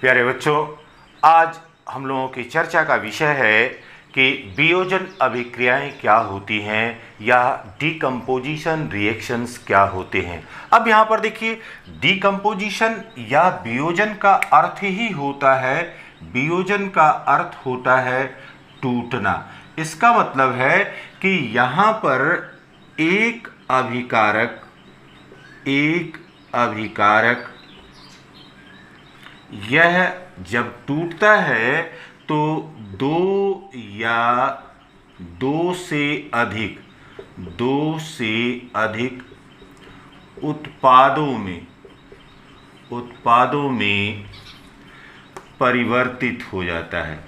प्यारे बच्चों, आज हम लोगों की चर्चा का विषय है कि वियोजन अभिक्रियाएं क्या होती हैं या डीकम्पोजिशन रिएक्शंस क्या होते हैं। अब यहाँ पर देखिए, डीकम्पोजिशन या वियोजन का अर्थ ही होता है, वियोजन का अर्थ होता है टूटना। इसका मतलब है कि यहाँ पर एक अभिकारक यह जब टूटता है तो दो से अधिक उत्पादों में परिवर्तित हो जाता है।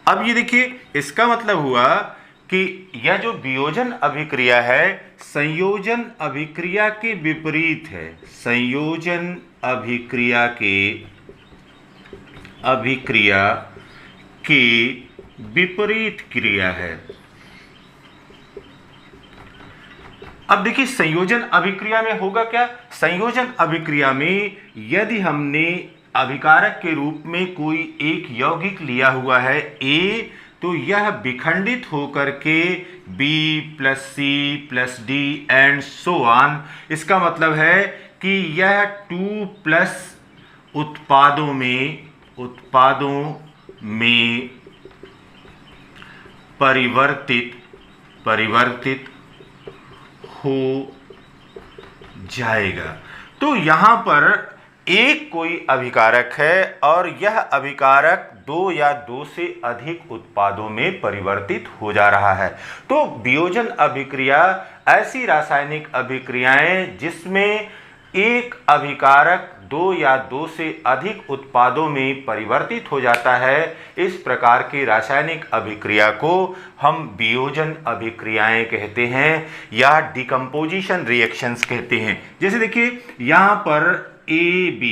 अब ये देखिए, इसका मतलब हुआ कि यह जो वियोजन अभिक्रिया है संयोजन अभिक्रिया के विपरीत है। संयोजन अभिक्रिया के विपरीत क्रिया है। अब देखिए, संयोजन अभिक्रिया में होगा क्या? संयोजन अभिक्रिया में यदि हमने अभिकारक के रूप में कोई एक यौगिक लिया हुआ है A, तो यह विखंडित होकर के B plus C plus D and so on. इसका मतलब है कि यह 2 प्लस उत्पादों में परिवर्तित हो जाएगा। तो यहाँ पर एक कोई अभिकारक है और यह अभिकारक 2 या 2 से अधिक उत्पादों में परिवर्तित हो जा रहा है। तो वियोजन अभिक्रिया ऐसी रासायनिक अभिक्रियाएं जिसमें एक अभिकारक 2 या 2 से अधिक उत्पादों में परिवर्तित हो जाता है, इस प्रकार की रासायनिक अभिक्रिया को हम वियोजन अभिक्रियाएं कहते हैं या डिकम्पोजिशन रिएक्शंस कहते हैं। जैसे देखिए, यहाँ पर AB,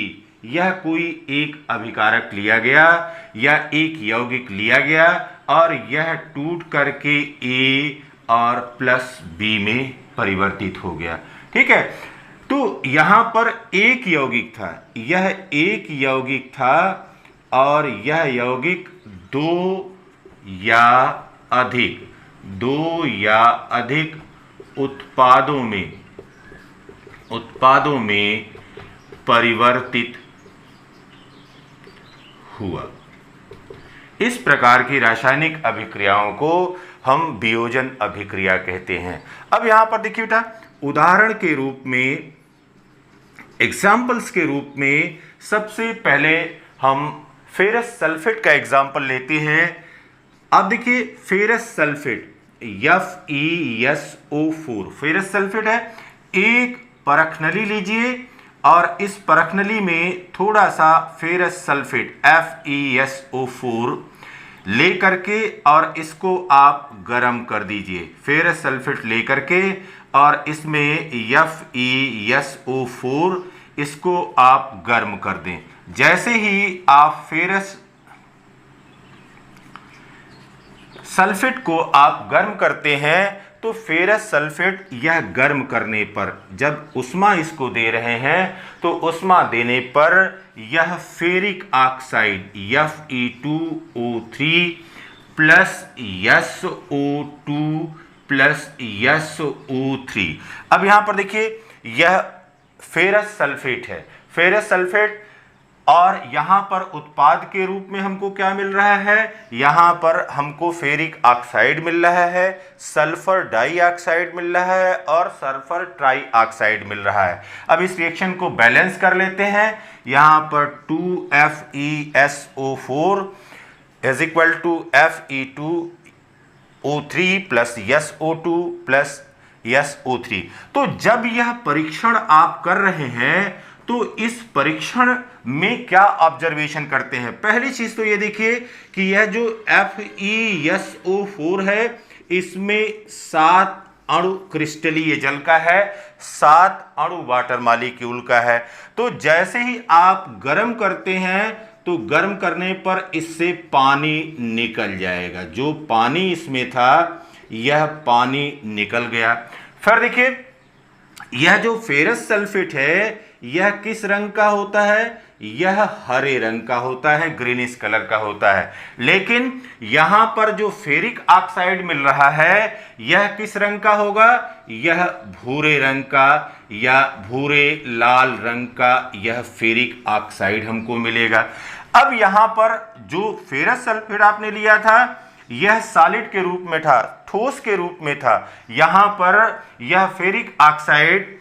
यह कोई एक अभिकारक लिया गया या एक यौगिक लिया गया और यह टूट करके A और प्लस B में परिवर्तित हो गया। ठीक है, तो यहाँ पर एक यौगिक था, यह एक यौगिक था और यह यौगिक 2 या अधिक उत्पादों में परिवर्तित हुआ। इस प्रकार की रासायनिक अभिक्रियाओं को हम वियोजन अभिक्रिया कहते हैं। अब यहाँ पर देखिए बेटा, उदाहरण के रूप में, एग्जाम्पल्स के रूप में सबसे पहले हम फेरस सल्फेट का एग्जाम्पल लेते हैं। अब देखिए, ferrous sulphate FeSO4 ferrous sulphate है। एक परखनली लीजिए और इस परखनली में थोड़ा सा फेरस सल्फेट FeSO4 ले करके और इसको आप गर्म कर दीजिए। फेरस सल्फेट ले करके और इसमें FeSO4 इसको आप गर्म कर दें। जैसे ही आप फेरस सल्फेट को आप गर्म करते हैं तो फेरस सल्फेट यह गर्म करने पर, जब उष्मा इसको दे रहे हैं तो उष्मा देने पर यह ferric oxide Fe2O3 plus SO2 plus SO3। अब यहाँ पर देखिए, यह फेरस सल्फेट है, फेरस सल्फेट, और यहाँ पर उत्पाद के रूप में हमको क्या मिल रहा है? यहाँ पर हमको फेरिक ऑक्साइड मिल रहा है, सल्फर डाइऑक्साइड मिल रहा है और सल्फर ट्राइऑक्साइड मिल रहा है। अब इस रिएक्शन को बैलेंस कर लेते हैं। यहाँ पर 2FeSO4 is equal to Fe2O3 plus SO2 plus SO3। तो जब यह परीक्षण आप कर रहे हैं तो इस परीक्षण में क्या ऑब्जर्वेशन करते हैं? पहली चीज तो ये देखिए कि यह जो FeSO4 है इसमें 7 अणु क्रिस्टलीय जल का है, 7 अणु वाटर मॉलिक्यूल का है। तो जैसे ही आप गर्म करते हैं तो गर्म करने पर इससे पानी निकल जाएगा। जो पानी इसमें था यह पानी निकल गया। फिर देखिए, यह जो फेरस सल्फेट है यह किस रंग का होता है? यह हरे रंग का होता है, ग्रीनिश कलर का होता है। लेकिन यहां पर जो फेरिक ऑक्साइड मिल रहा है यह किस रंग का होगा? यह भूरे रंग का या भूरे लाल रंग का यह फेरिक ऑक्साइड हमको मिलेगा। अब यहां पर जो फेरस सल्फेट आपने लिया था यह सॉलिड के रूप में था, ठोस के रूप में था। यहां पर यह फेरिक ऑक्साइड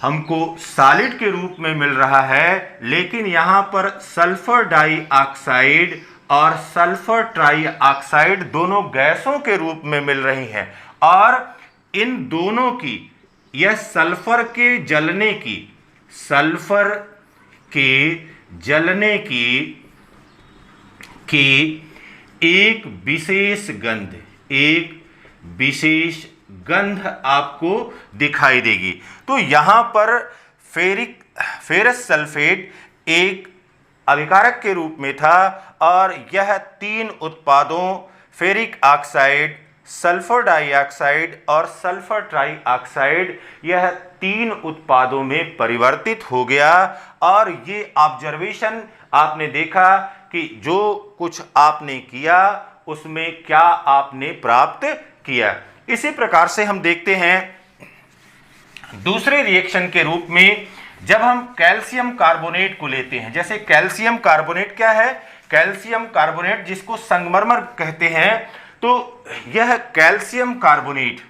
हमको सॉलिड के रूप में मिल रहा है, लेकिन यहां पर सल्फर डाइऑक्साइड और सल्फर ट्राइऑक्साइड दोनों गैसों के रूप में मिल रही हैं और इन दोनों की यह सल्फर के जलने की एक विशेष गंध आपको दिखाई देगी। तो यहां पर फेरस सल्फेट एक अभिकारक के रूप में था और यह तीन उत्पादों फेरिक ऑक्साइड, सल्फर डाइऑक्साइड और सल्फर ट्राइऑक्साइड यह तीन उत्पादों में परिवर्तित हो गया। और ये ऑब्जर्वेशन आपने देखा कि जो कुछ आपने किया उसमें क्या आपने प्राप्त किया। इसी प्रकार से हम देखते हैं दूसरे रिएक्शन के रूप में जब हम कैल्शियम कार्बोनेट को लेते हैं। जैसे कैल्शियम कार्बोनेट क्या है? कैल्शियम कार्बोनेट जिसको संगमरमर कहते हैं, तो यह कैल्शियम कार्बोनेट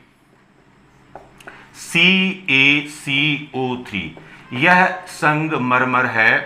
CaCO3 यह संगमरमर है,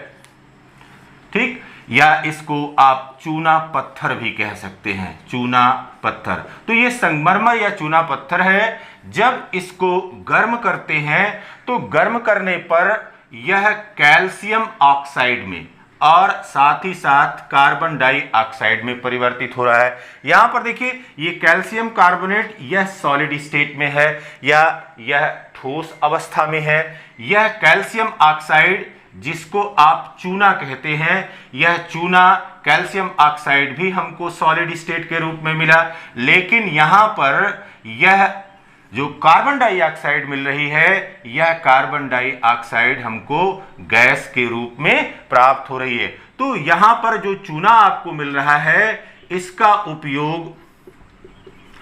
ठीक, या इसको आप चूना पत्थर भी कह सकते हैं, चूना पत्थर। तो ये संगमरमर या चूना पत्थर है। जब इसको गर्म करते हैं तो गर्म करने पर यह कैल्शियम ऑक्साइड में और साथ ही साथ कार्बन डाइऑक्साइड में परिवर्तित हो रहा है। यहां पर देखिए ये कैल्शियम कार्बोनेट यह सॉलिड स्टेट में है या यह ठोस अवस्था में है। यह कैल्शियम ऑक्साइड जिसको आप चूना कहते हैं, यह चूना कैल्शियम ऑक्साइड भी हमको सॉलिड स्टेट के रूप में मिला। लेकिन यहां पर यह जो कार्बन डाइऑक्साइड मिल रही है यह कार्बन डाइऑक्साइड हमको गैस के रूप में प्राप्त हो रही है। तो यहां पर जो चूना आपको मिल रहा है इसका उपयोग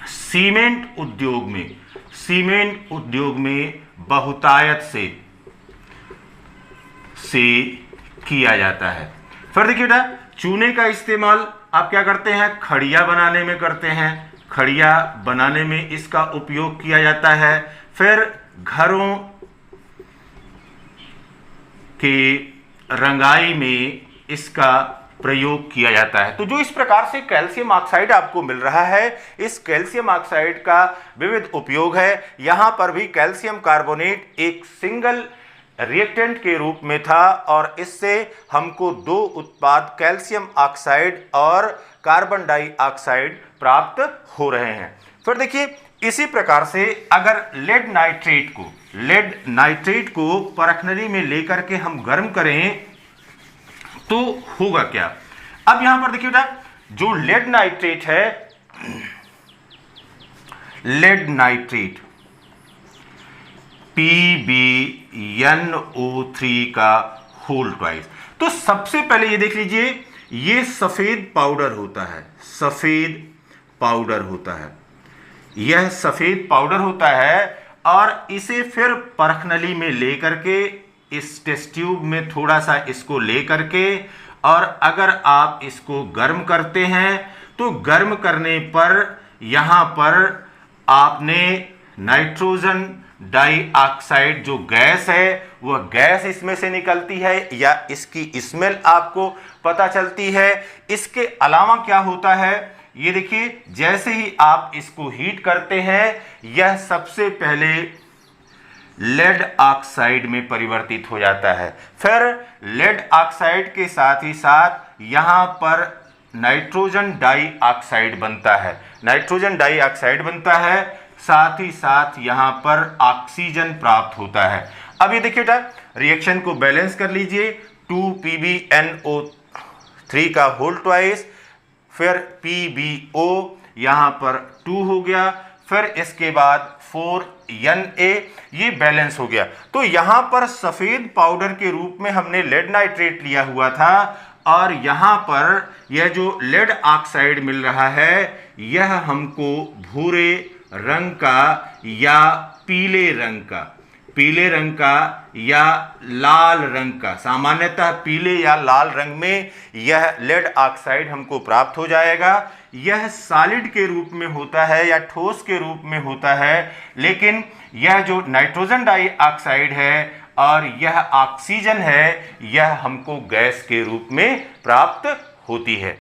सीमेंट उद्योग में बहुतायत से किया जाता है। फिर देखिए बेटा, चूने का इस्तेमाल आप क्या करते हैं? खड़िया बनाने में करते हैं, खड़िया बनाने में इसका उपयोग किया जाता है। फिर घरों के रंगाई में इसका प्रयोग किया जाता है। तो जो इस प्रकार से कैल्शियम ऑक्साइड आपको मिल रहा है, इस कैल्शियम ऑक्साइड का विविध उपयोग है। यहां पर भी कैल्शियम कार्बोनेट एक सिंगल रिएक्टेंट के रूप में था और इससे हमको दो उत्पाद कैल्शियम ऑक्साइड और कार्बन डाइऑक्साइड प्राप्त हो रहे हैं। फिर देखिए इसी प्रकार से अगर लेड नाइट्रेट को परखनली में लेकर के हम गर्म करें तो होगा क्या? अब यहां पर देखिए बेटा, जो लेड नाइट्रेट है, लेड नाइट्रेट PbNO3 का होल ट्वाइस। तो सबसे पहले ये देख लीजिए, ये सफेद पाउडर होता है, यह सफेद पाउडर होता है और इसे फिर परखनली में लेकर के इस टेस्ट ट्यूब में थोड़ा सा इसको लेकर के और अगर आप इसको गर्म करते हैं तो गर्म करने पर यहां पर आपने नाइट्रोजन डाइऑक्साइड जो गैस है वह गैस इसमें से निकलती है या इसकी स्मेल आपको पता चलती है। इसके अलावा क्या होता है, ये देखिए, जैसे ही आप इसको हीट करते हैं यह सबसे पहले लेड ऑक्साइड में परिवर्तित हो जाता है। फिर लेड ऑक्साइड के साथ ही साथ यहां पर नाइट्रोजन डाइऑक्साइड बनता है, साथ ही साथ यहां पर ऑक्सीजन प्राप्त होता है। अब ये देखिए बेटा, रिएक्शन को बैलेंस कर लीजिए, 2PbNO3 का होल ट्वाइस, फिर PbO यहां पर 2 हो गया, फिर इसके बाद Na, ये बैलेंस हो गया। तो यहाँ पर सफ़ेद पाउडर के रूप में हमने लेड नाइट्रेट लिया हुआ था और यहाँ पर यह जो लेड ऑक्साइड मिल रहा है यह हमको भूरे रंग का या पीले रंग का या लाल रंग का, सामान्यतः पीले या लाल रंग में यह लेड ऑक्साइड हमको प्राप्त हो जाएगा। यह सॉलिड के रूप में होता है या ठोस के रूप में होता है, लेकिन यह जो नाइट्रोजन डाइऑक्साइड है और यह ऑक्सीजन है यह हमको गैस के रूप में प्राप्त होती है।